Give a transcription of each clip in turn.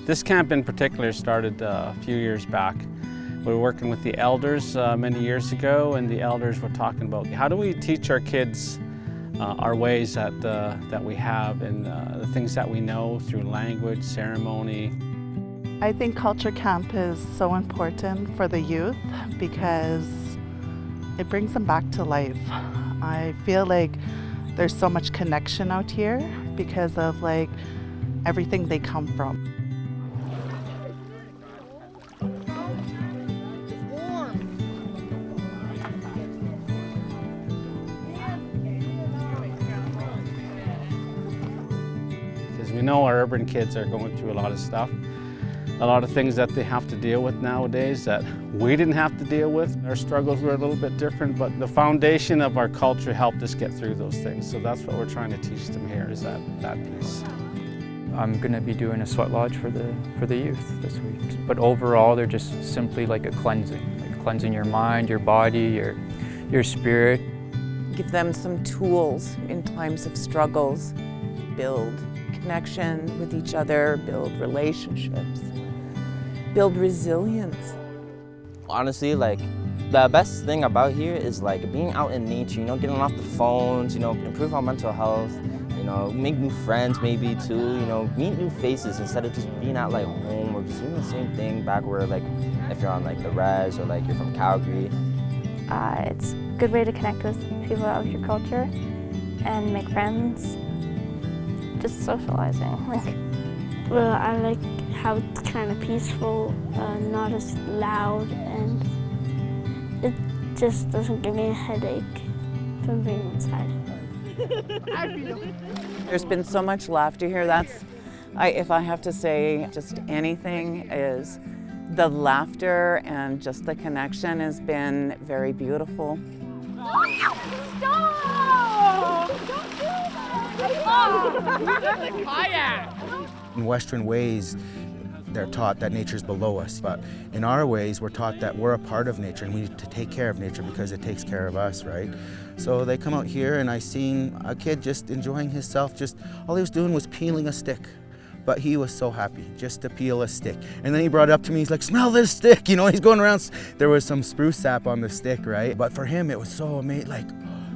This camp in particular started a few years back. We were working with the elders many years ago, and the elders were talking about how do we teach our kids our ways that we have and the things that we know through language, ceremony. I think culture camp is so important for the youth because it brings them back to life. I feel like there's so much connection out here because of like everything they come from. Because we know our urban kids are going through a lot of stuff, a lot of things that they have to deal with nowadays that we didn't have to deal with. Our struggles were a little bit different, but the foundation of our culture helped us get through those things. So that's what we're trying to teach them here, is that piece. I'm going to be doing a sweat lodge for the youth this week. But overall, they're just simply like a cleansing, like cleansing your mind, your body, your spirit. Give them some tools in times of struggles, build connection with each other, build relationships, build resilience. Honestly, like, the best thing about here is like being out in nature, getting off the phones, improve our mental health, make new friends maybe too, meet new faces instead of just being at like home or just doing the same thing back where like if you're on like the res or like you're from Calgary. It's a good way to connect with people of your culture and make friends, just socializing. Well, I like how it's kind of peaceful, not as loud, and it just doesn't give me a headache from being inside. There's been so much laughter here. If I have to say just anything, is the laughter and just the connection has been very beautiful. Stop! Don't do that! In Western ways, they're taught that nature's below us, but in our ways, we're taught that we're a part of nature and we need to take care of nature because it takes care of us, right? So they come out here and I seen a kid just enjoying himself, all he was doing was peeling a stick. But he was so happy just to peel a stick. And then he brought it up to me, he's like, smell this stick, he's going around. There was some spruce sap on the stick, right? But for him, it was so amazing, like,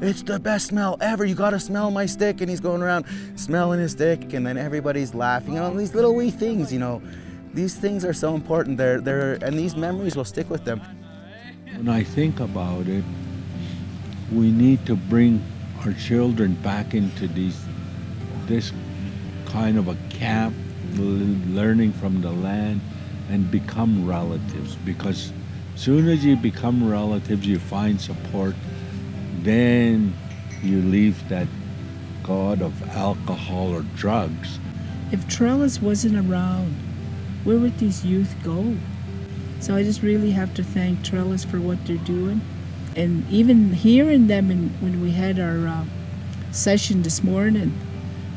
it's the best smell ever, you gotta smell my stick. And he's going around smelling his stick, and then everybody's laughing, these little wee things, These things are so important, and these memories will stick with them. When I think about it, we need to bring our children back into this kind of a camp, learning from the land, and become relatives. Because soon as you become relatives, you find support, then you leave that god of alcohol or drugs. If Trellis wasn't around, where would these youth go? So I just really have to thank Trellis for what they're doing. And even hearing them when we had our session this morning,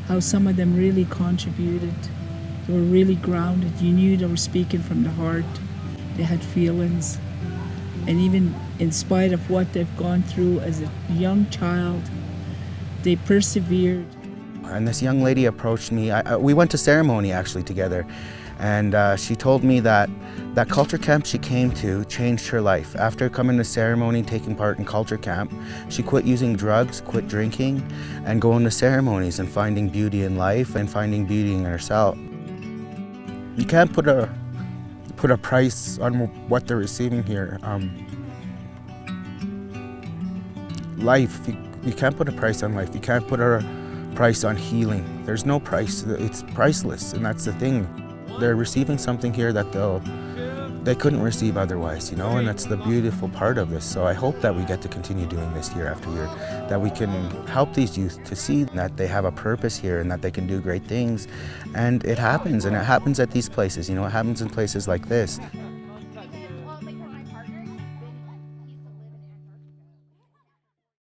how some of them really contributed. They were really grounded. You knew they were speaking from the heart. They had feelings. And even in spite of what they've gone through as a young child, they persevered. And this young lady approached me. We went to ceremony actually together. And she told me that culture camp she came to changed her life. After coming to ceremony, taking part in culture camp, she quit using drugs, quit drinking, and going to ceremonies and finding beauty in life and finding beauty in herself. You can't put a price on what they're receiving here. Life, you can't put a price on life. You can't put a price on healing. There's no price, it's priceless, and that's the thing. They're receiving something here that they couldn't receive otherwise, and that's the beautiful part of this. So I hope that we get to continue doing this year after year, that we can help these youth to see that they have a purpose here and that they can do great things. And it happens at these places, it happens in places like this.